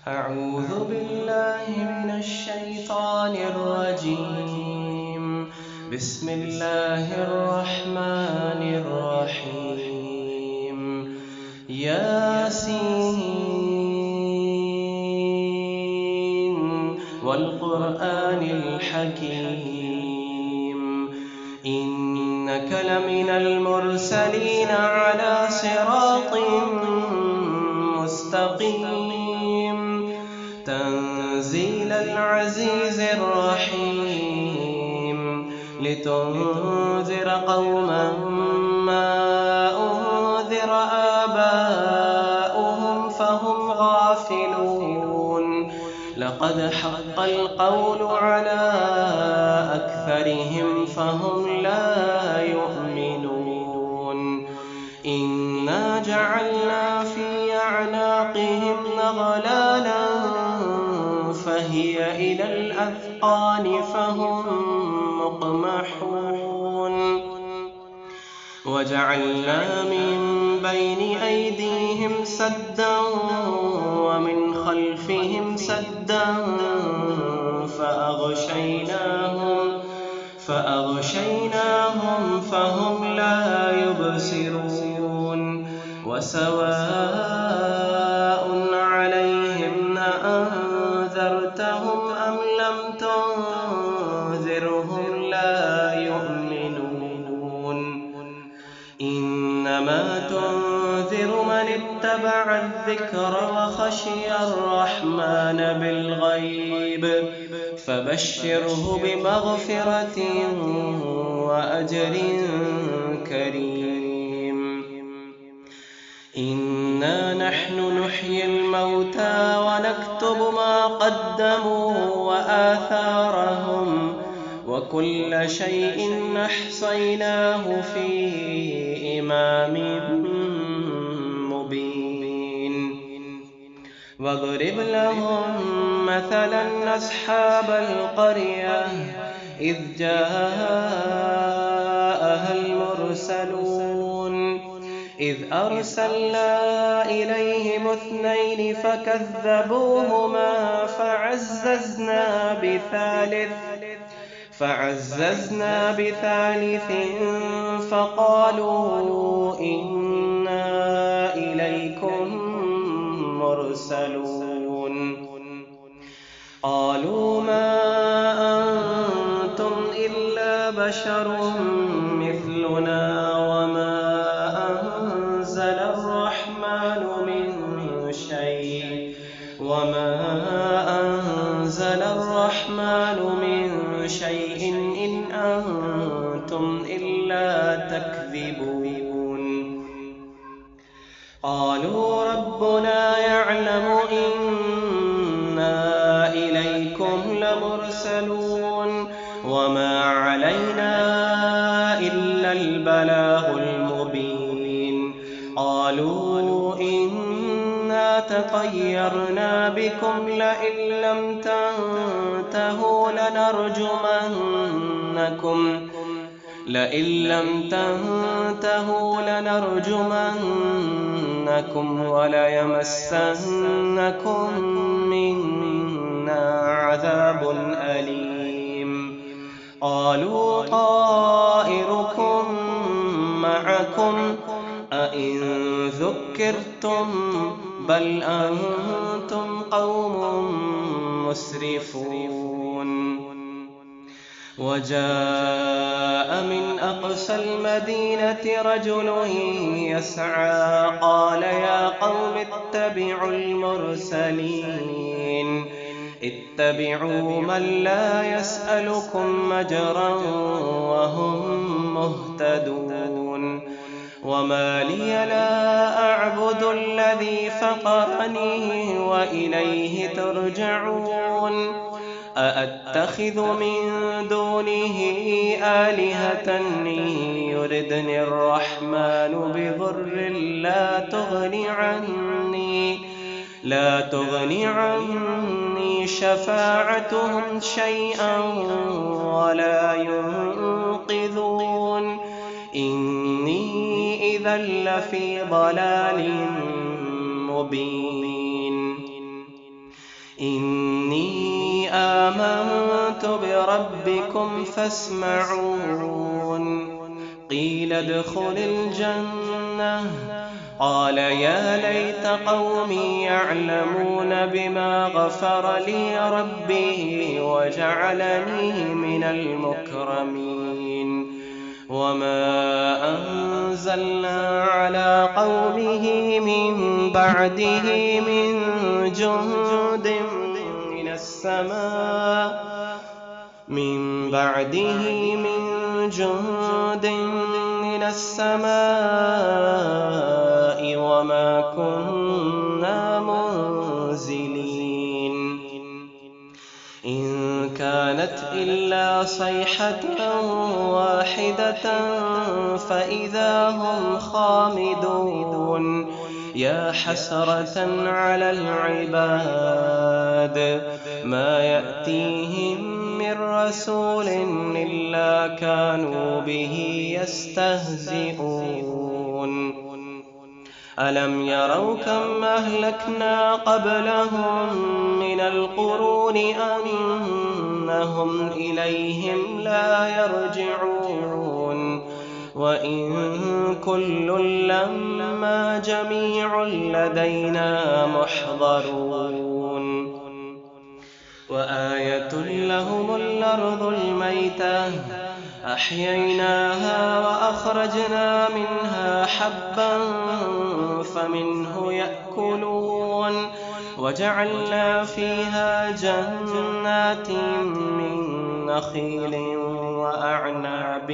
أعوذ بالله من الشيطان الرجيم. بسم الله الرحمن الرحيم. ياسين والقرآن الحكيم إنك لمن المرسلين على صراط مستقيم تنزيل العزيز الرحيم لتنذر قوما ما أنذر آباؤهم فهم غافلون لقد حق القول على أكثرهم فهم لا يؤمنون إنا جعلنا في أعناقهم أغلالا فهي إلى الأذقان فهم مقمحون وجعلنا من بين أيديهم سدا ومن خلفهم سدا فأغشيناهم فهم لا يبصرون وسواء عليهم أأنذرتهم أم لم تنذرهم لا يؤمنون إنما تنذر من اتبع الذكر وخشي الرحمن بالغيب فبشره بمغفرة وأجر كريم إنا نحن نحيي الموتى ونكتب ما قدموا وآثارهم وكل شيء أحصيناه في إمام مبين واضرب لهم مثلا أصحاب القرية إذ جاءها المرسلون إذ أرسلنا إليهم اثنين فكذبوهما فعززنا بثالث فقالوا إنا إليكم مرسلون قالوا ما أنتم إلا بشر مثلنا وما أنزل الرحمن من شيء إن أنتم إلا تكذبون قالوا ربنا يعلم إنا إليكم لمرسلون وما علينا إلا البلاغ المبين قالوا إنا تطيرنا بكم لئن لم تنتهوا لنرجمنكم وليمسنكم منا عذاب أليم قالوا طائركم معكم أئن ذكرتم بل أنتم قوم مسرفون وجاء من أقصى المدينة رجل يسعى قال يا قوم اتبعوا من لا يسألكم أجرا وهم مهتدون وما لي لا أعبد الذي فطرني وإليه ترجعون أأتخذ من دونه آلهة يردني الرحمن بضر لا تغني عني شفاعتهم شيئا ولا ينقذون إني إذا لفي ضلال مبين إني آمنت بربكم فاسمعون قيل ادخل الجنة قال يا ليت قومي يعلمون بما غفر لي ربي وجعلني من المكرمين وما أنزلنا على قومه من بعده من جند من السماء وما كنا منزلين إن كانت إلا صيحة واحدة فإذا هم خامدون يا حسرة على العباد ما يأتيهم من رسول إلا كانوا به يستهزئون ألم يروا كم أهلكنا قبلهم من القرون أنهم إليهم لا يرجعون وإن كل لما جميع لدينا محضرون وآية لهم الأرض الميتة أحييناها وأخرجنا منها حبا فمنه يأكلون وجعلنا فيها جنات من نخيل وأعناب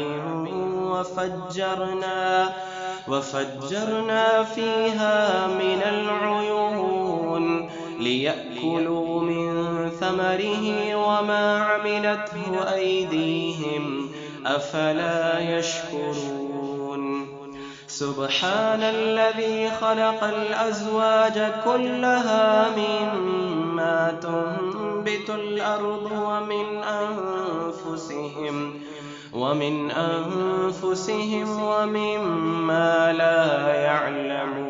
وفجرنا فيها من العيون ليأكلوا من ثمره وما عملته أيديهم أفلا يشكرون سبحان الذي خلق الأزواج كلها مما تنبت الأرض ومن أنفسهم ومما لا يعلمون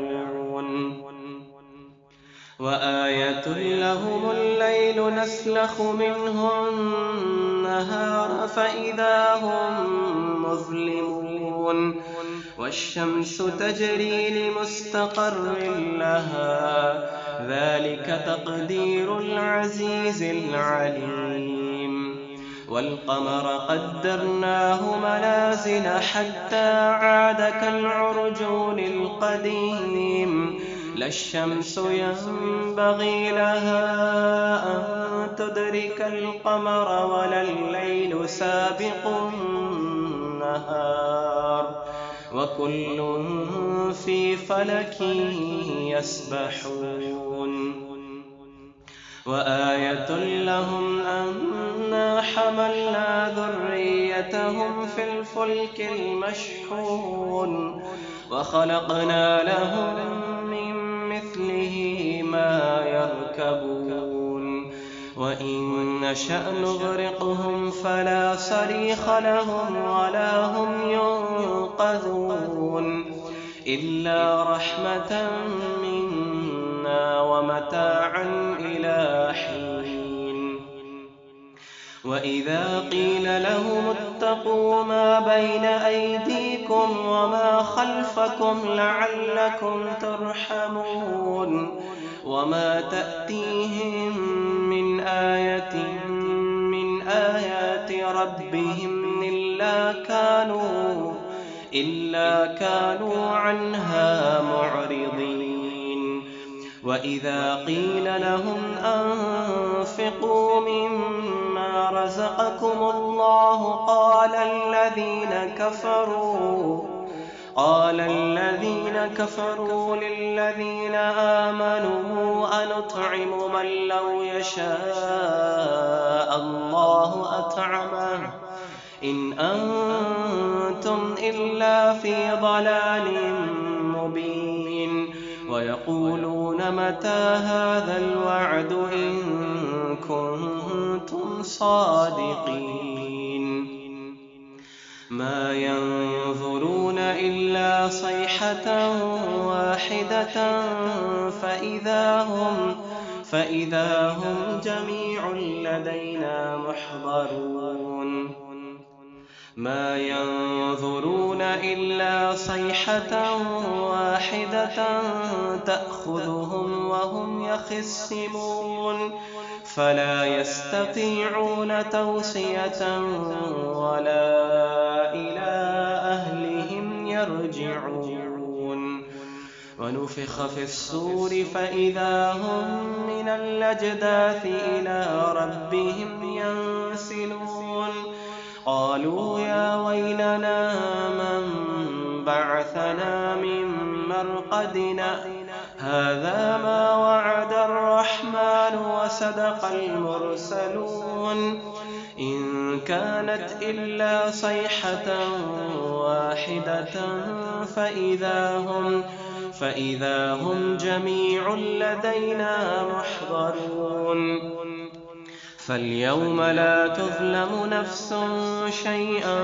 وآية لهم الليل نسلخ منه النهار فإذا هم مظلمون والشمس تجري لمستقر لها ذلك تقدير العزيز العليم والقمر قدرناه منازل حتى عاد كالعرجون القديم لا الشمس ينبغي لها أن تدرك القمر ولا الليل سابق النهار وكل في فلك يسبحون وآية لهم أنا حملنا ذريتهم في الفلك المشحون وخلقنا لهم من مثله ما يركبون وإن نشأ نغرقهم فلا صريخ لهم ولا هم ينقذون إلا رحمة منا ومتاعا إلى حين وإذا قيل لهم اتقوا ما بين أيديكم وما خلفكم لعلكم ترحمون وما تأتيهم من آية من آيات ربهم إلا كانوا عنها معرضين وإذا قيل لهم أنفقوا مما رزقكم الله قال الذين كفروا للذين آمنوا أنطعم من لو يشاء الله أطعمه إن أنتم إلا في ضلال مبين ويقولون متى هذا الوعد إن كنتم صادقين ما ينظرون إلا صيحة واحدة فإذا هم جميع لدينا محضرون ما ينظرون إلا صيحة واحدة تأخذهم وهم يخصمون فلا يستطيعون توصية ولا إلى أهلهم يرجعون ونفخ في الصور فإذا هم من الأجداث إلى ربهم ينسلون قالوا يا ويلنا من بعثنا من مرقدنا هذا ما وعد الرحمن وصدق المرسلون إن كانت إلا صيحة واحدة فإذا هم جميع لدينا محضرون فاليوم لا تظلم نفس شيئا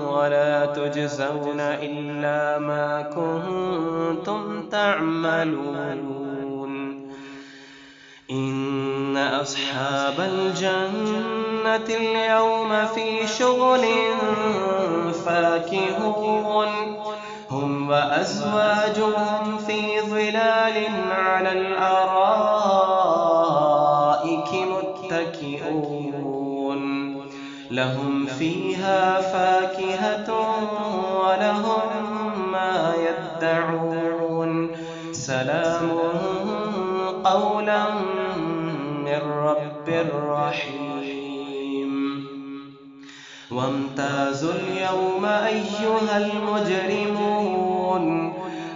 ولا تجزون إلا ما كنتم تعملون إن أصحاب الجنة اليوم في شغل فاكهون هم وأزواجهم في ظلال على الأرائك متكئون لهم فيها فاكهة ولهم ما يدعون سلام قولا من رب رحيم وامتازوا اليوم أيها المجرمون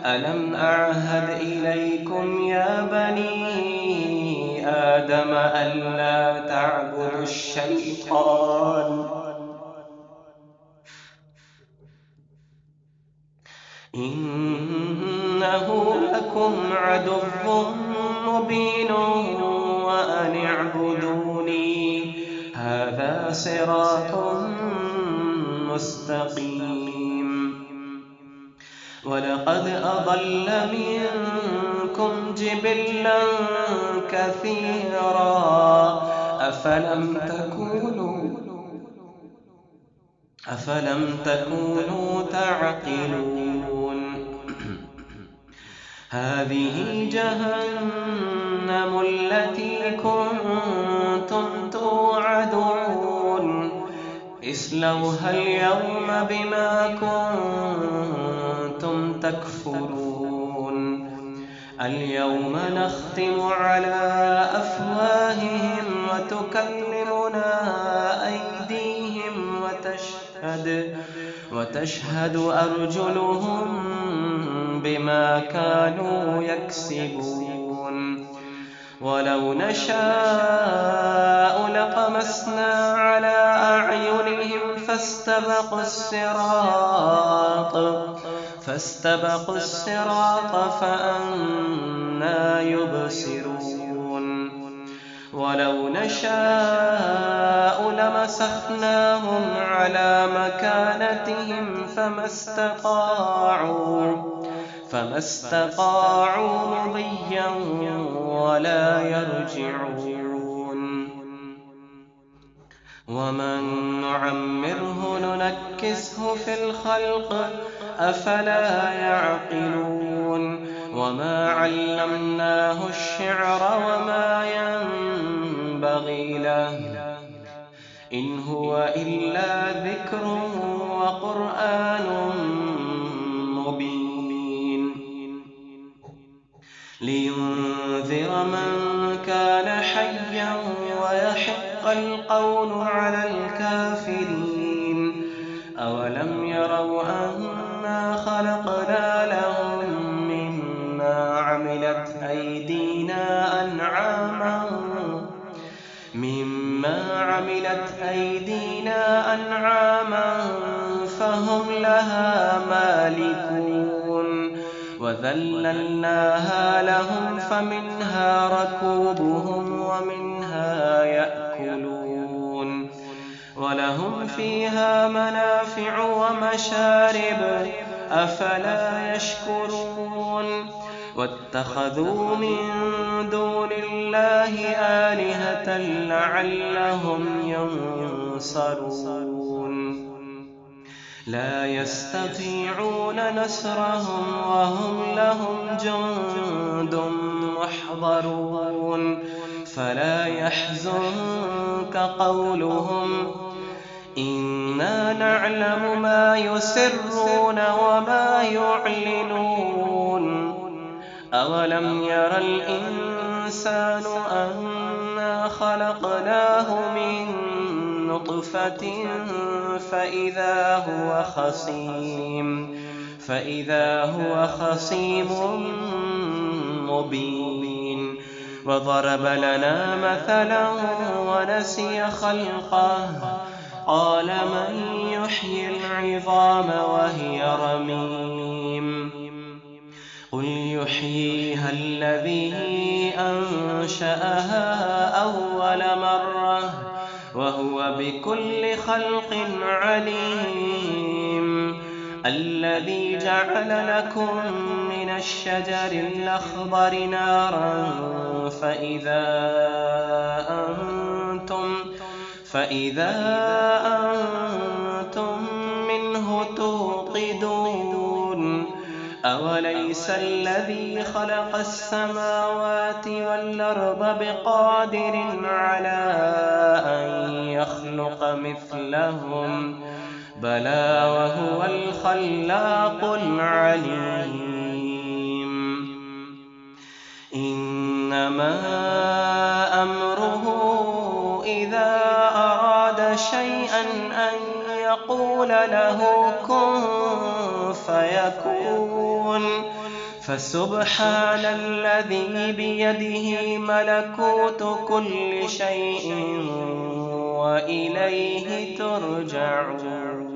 ألم أعهد إليكم يا بني آدم ألا تعبدوا الشيطان إنه لكم عدو مبين وأن اعبدوني هذا صراط مستقيم ولقد أضل منكم جبلا كثيرا أفلم تكونوا تعقلون هذه جهنم التي كنتم توعدون اصلوها اليوم بما كنتم تكفرون اليوم نختم على أفواههم وتكلمنا أيديهم وتشهد أرجلهم بما كانوا يكسبون ولو نشاء لطمسنا على أعينهم فاستبقوا الصراط فأنى يبصرون ولو نشاء لمسخناهم على مكانتهم فما استطاعوا مضيا ولا يرجعون ومن نعمره ننكسه في الخلق أفلا يعقلون وما علمناه الشعر وما ينبغي له إن هو إلا ذكر وقرآن مبين لينذر من كان حيا ويحق القول على الكافرين أولم يروا أنا خلقنا لهم مما عملت أيدينا أنعاما فهم لها مالكون وذللناها لهم فمنها ركوبهم ومنها يأكلون ولهم فيها منافع ومشارب أفلا يشكرون واتخذوا من دون الله آلهة لعلهم ينصرون لا يستطيعون نصرهم وهم لهم جند محضرون فلا يحزنك قولهم إنا نعلم ما يسرون وما يعلنون أولم ير الإنسان أنا خلقناه من نطفة فإذا هو خصيم مبين وضرب لنا مثلا ونسي خلقه قال من يحيي العظام وهي رميم قل يحييها الذي أنشأها أول مرة وهو بكل خلق عليم الذي جعل لكم من الشجر الأخضر نارا فإذا أنتم منه توقدون أوليس الذي خلق السماوات والأرض بقادر على أن يخلق مثلهم بلى وهو الخلاق العليم إنما أمره إذا أراد شيئا أن يقول له كن فيكون فسبحان الذي بيده ملكوت كل شيء وإليه ترجعون.